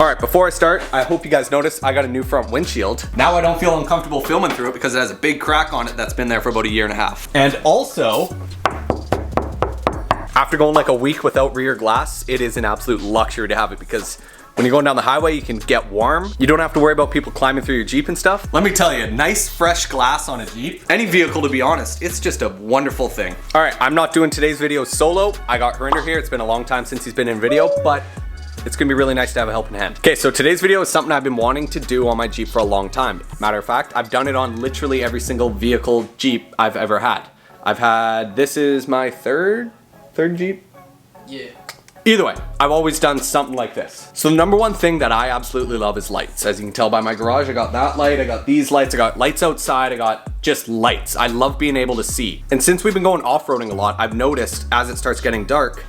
All right, before I start, I hope you guys noticed I got a new front windshield. Now I don't feel uncomfortable filming through it because it has a big crack on it that's been there for about a year and a half. And also, after going like a week without rear glass, it is an absolute luxury to have it because when you're going down the highway, you can get warm. You don't have to worry about people climbing through your Jeep and stuff. Let me tell you, nice fresh glass on a Jeep, any vehicle to be honest, it's just a wonderful thing. All right, I'm not doing today's video solo. I got Harinder here. It's been a long time since he's been in video, but it's gonna be really nice to have a helping hand. Okay, so today's video is something I've been wanting to do on my Jeep for a long time. Matter of fact, I've done it on literally every single vehicle Jeep I've ever had. This is my third Jeep? Yeah. Either way, I've always done something like this. So the number one thing that I absolutely love is lights. As you can tell by my garage, I got that light, I got these lights, I got lights outside, I got just lights. I love being able to see. And since we've been going off-roading a lot, I've noticed as it starts getting dark,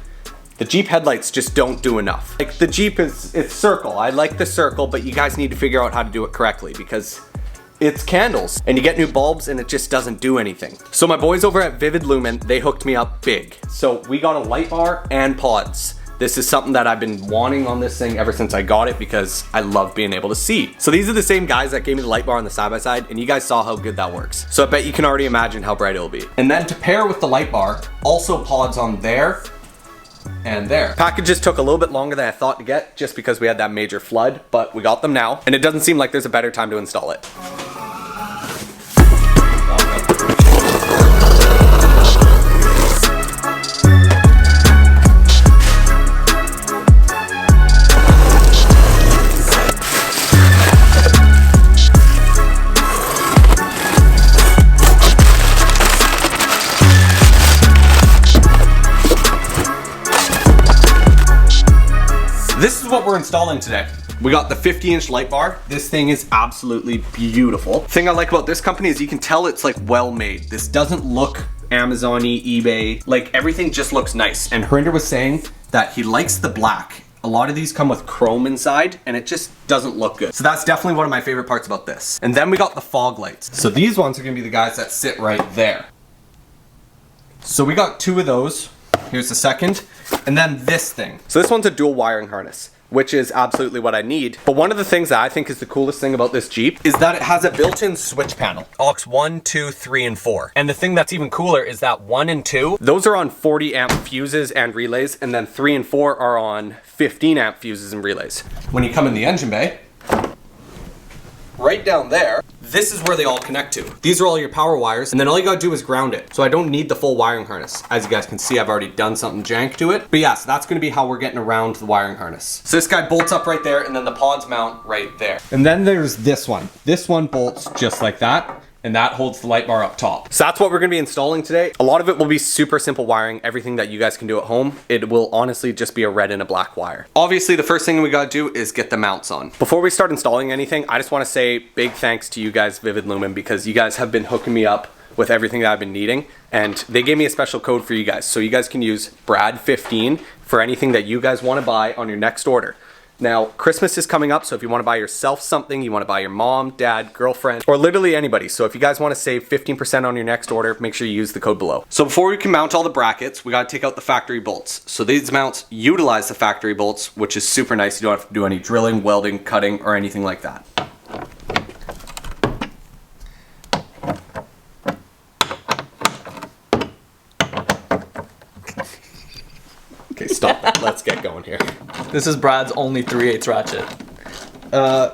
the Jeep headlights just don't do enough. Like the Jeep it's circle. I like the circle, but you guys need to figure out how to do it correctly because it's candles and you get new bulbs and it just doesn't do anything. So my boys over at Vivid Lumen, they hooked me up big. So we got a light bar and pods. This is something that I've been wanting on this thing ever since I got it because I love being able to see. So these are the same guys that gave me the light bar on the side-by-side and you guys saw how good that works. So I bet you can already imagine how bright it'll be. And then to pair with the light bar, also pods on there and there. Packages took a little bit longer than I thought to get just because we had that major flood, but we got them now and it doesn't seem like there's a better time to install it. This is what we're installing today. We got the 50-inch light bar. This thing is absolutely beautiful. The thing I like about this company is you can tell it's like well made. This doesn't look Amazon-y, eBay, like everything just looks nice. And Harinder was saying that he likes the black. A lot of these come with chrome inside and it just doesn't look good. So that's definitely one of my favorite parts about this. And then we got the fog lights. So these ones are gonna be the guys that sit right there. So we got two of those. Here's the second. And then this thing. So this one's a dual wiring harness, which is absolutely what I need. But one of the things that I think is the coolest thing about this Jeep is that it has a built-in switch panel. Aux 1, 2, 3, and 4. And the thing that's even cooler is that 1 and 2, those are on 40 amp fuses and relays, and then 3 and 4 are on 15 amp fuses and relays. When you come in the engine bay, right down there, this is where they all connect to. These are all your power wires, and then all you gotta do is ground it. So I don't need the full wiring harness. As you guys can see, I've already done something jank to it. But yeah, so that's gonna be how we're getting around the wiring harness. So this guy bolts up right there, and then the pods mount right there. And then there's this one. This one bolts just like that, and that holds the light bar up top. So that's what we're gonna be installing today. A lot of it will be super simple wiring, everything that you guys can do at home. It will honestly just be a red and a black wire. Obviously, the first thing we gotta do is get the mounts on. Before we start installing anything, I just wanna say big thanks to you guys, Vivid Lumen, because you guys have been hooking me up with everything that I've been needing, and they gave me a special code for you guys. So you guys can use Brad15 for anything that you guys wanna buy on your next order. Now, Christmas is coming up, so if you want to buy yourself something, you want to buy your mom, dad, girlfriend, or literally anybody. So if you guys want to save 15% on your next order, make sure you use the code below. So before we can mount all the brackets, we got to take out the factory bolts. So these mounts utilize the factory bolts, which is super nice. You don't have to do any drilling, welding, cutting, or anything like that. Okay, stop it. Let's get going here. This is Brad's only 3/8 ratchet.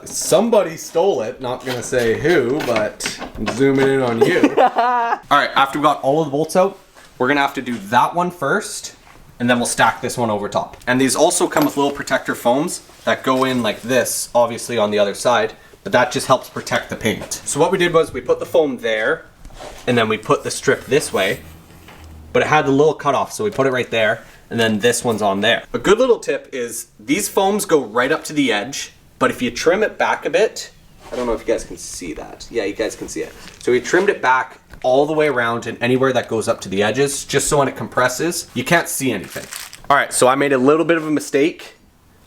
Somebody stole it. Not gonna say who, but I'm zooming in on you. All right, after we got all of the bolts out, we're gonna have to do that one first, and then we'll stack this one over top. And these also come with little protector foams that go in like this, obviously on the other side, but that just helps protect the paint. So what we did was we put the foam there, and then we put the strip this way, but it had the little cutoff, so we put it right there, and then this one's on there. A good little tip is these foams go right up to the edge, but if you trim it back a bit, I don't know if you guys can see that. Yeah, you guys can see it. So we trimmed it back all the way around and anywhere that goes up to the edges, just so when it compresses, you can't see anything. All right, so I made a little bit of a mistake.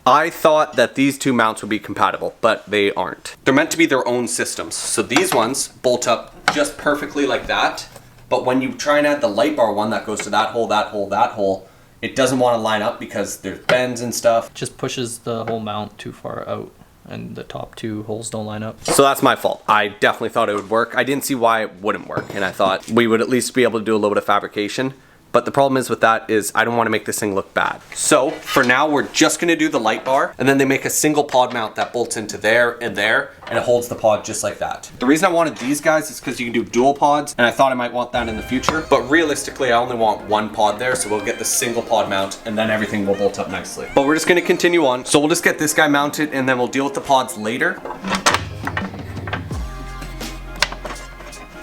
I thought that these two mounts would be compatible, but they aren't. They're meant to be their own systems. So these ones bolt up just perfectly like that, but when you try and add the light bar one that goes to that hole, that hole, that hole, it doesn't want to line up because there's bends and stuff. Just pushes the whole mount too far out and the top two holes don't line up. So that's my fault. I definitely thought it would work. I didn't see why it wouldn't work, and I thought we would at least be able to do a little bit of fabrication. But the problem is with that is I don't want to make this thing look bad. So for now, we're just gonna do the light bar, and then they make a single pod mount that bolts into there, and it holds the pod just like that. The reason I wanted these guys is because you can do dual pods, and I thought I might want that in the future. But realistically, I only want one pod there, so we'll get the single pod mount, and then everything will bolt up nicely. But we're just gonna continue on. So we'll just get this guy mounted, and then we'll deal with the pods later.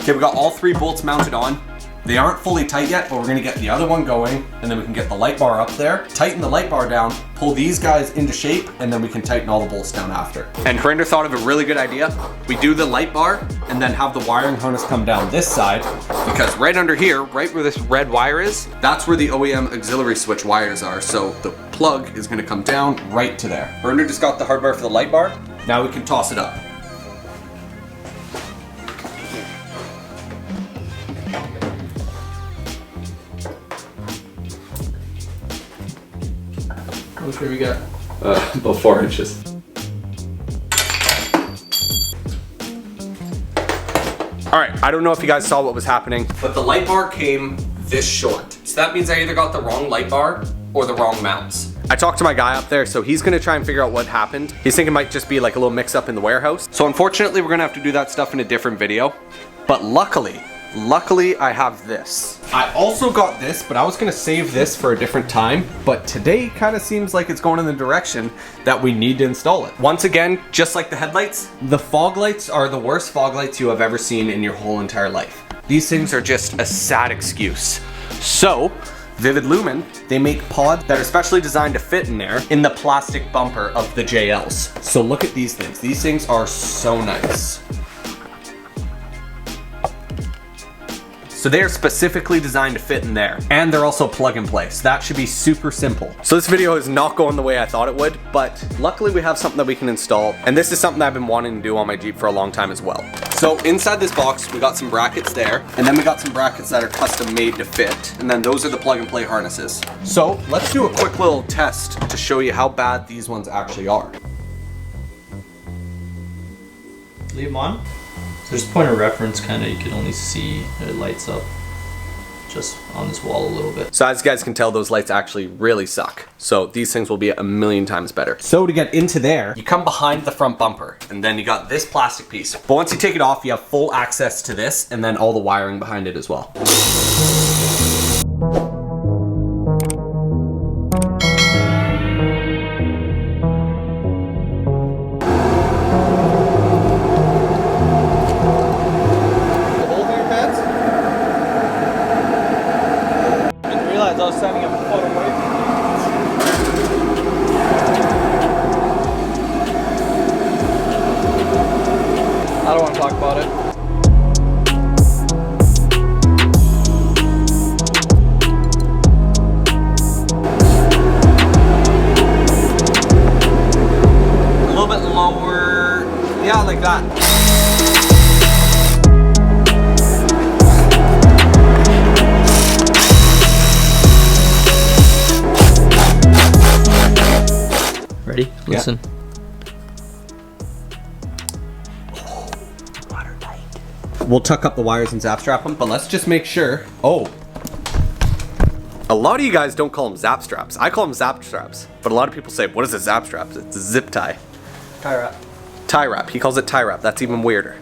Okay, we got all 3 bolts mounted on. They aren't fully tight yet, but we're gonna get the other one going, and then we can get the light bar up there, tighten the light bar down, pull these guys into shape, and then we can tighten all the bolts down after. And Harinder thought of a really good idea. We do the light bar, and then have the wiring harness come down this side, because right under here, right where this red wire is, that's where the OEM auxiliary switch wires are, so the plug is gonna come down right to there. Harinder just got the hardware for the light bar. Now we can toss it up. Which way we got? About 4 inches. All right, I don't know if you guys saw what was happening, but the light bar came this short. So that means I either got the wrong light bar or the wrong mounts. I talked to my guy up there, so he's gonna try and figure out what happened. He's thinking it might just be like a little mix up in the warehouse. So unfortunately, we're gonna have to do that stuff in a different video. But luckily I have this. I also got this, but I was gonna save this for a different time. But today kind of seems like it's going in the direction that we need to install it. Once again, just like the headlights, the fog lights are the worst fog lights you have ever seen in your whole entire life. These things are just a sad excuse. So, Vivid Lumen, they make pods that are specially designed to fit in there in the plastic bumper of the JLs. So look at these things. These things are so nice. So they are specifically designed to fit in there. And they're also plug and play, so that should be super simple. So this video is not going the way I thought it would, but luckily we have something that we can install. And this is something that I've been wanting to do on my Jeep for a long time as well. So inside this box, we got some brackets there, and then we got some brackets that are custom made to fit. And then those are the plug and play harnesses. So let's do a quick little test to show you how bad these ones actually are. Leave them on. So there's a point of reference, kind of, you can only see it lights up just on this wall a little bit. So as you guys can tell, those lights actually really suck. So these things will be a million times better. So to get into there, you come behind the front bumper, and then you got this plastic piece. But once you take it off, you have full access to this, and then all the wiring behind it as well. I was standing a foot away from I don't want to talk about it. A little bit lower. Yeah, like that. Ready? Listen. We'll tuck up the wires and zap strap them, but let's just make sure. Oh. A lot of you guys don't call them zap straps. I call them zap straps, but a lot of people say, what is a zap strap? It's a zip tie. Tie wrap. Tie wrap. He calls it tie wrap. That's even weirder.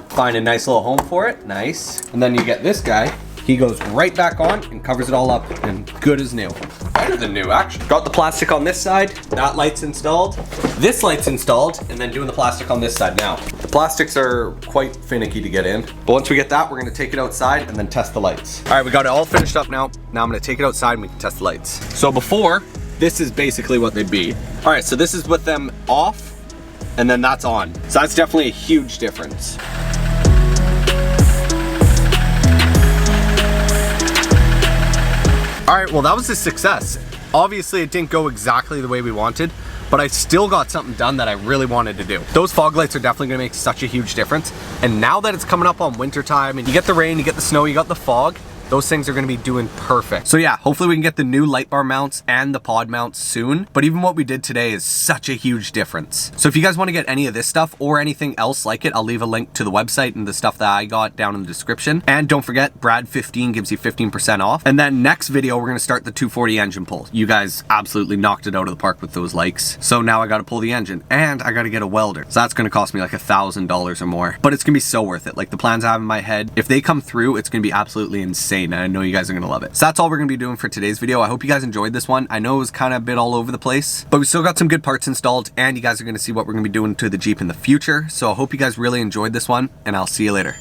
Find a nice little home for it. Nice. And then you get this guy. He goes right back on and covers it all up and good as new. Better than new, actually. Got the plastic on this side. That light's installed. This light's installed, and then doing the plastic on this side now. The plastics are quite finicky to get in. But once we get that, we're gonna take it outside and then test the lights. All right, we got it all finished up now. Now I'm gonna take it outside and we can test the lights. So before, this is basically what they'd be. All right, so this is with them off, and then that's on. So that's definitely a huge difference. All right, well that was a success. Obviously it didn't go exactly the way we wanted, but I still got something done that I really wanted to do. Those fog lights are definitely gonna make such a huge difference. And now that it's coming up on winter time and you get the rain, you get the snow, you got the fog, those things are gonna be doing perfect. So yeah, hopefully we can get the new light bar mounts and the pod mounts soon. But even what we did today is such a huge difference. So if you guys wanna get any of this stuff or anything else like it, I'll leave a link to the website and the stuff that I got down in the description. And don't forget, Brad15 gives you 15% off. And then next video, we're gonna start the 240 engine pull. You guys absolutely knocked it out of the park with those likes. So now I gotta pull the engine and I gotta get a welder. So that's gonna cost me like $1,000 or more, but it's gonna be so worth it. Like the plans I have in my head, if they come through, it's gonna be absolutely insane. And I know you guys are gonna love it. So that's all we're gonna be doing for today's video. I hope you guys enjoyed this one. I know it was kind of a bit all over the place, but we still got some good parts installed and you guys are gonna see what we're gonna be doing to the Jeep in the future. So I hope you guys really enjoyed this one and I'll see you later.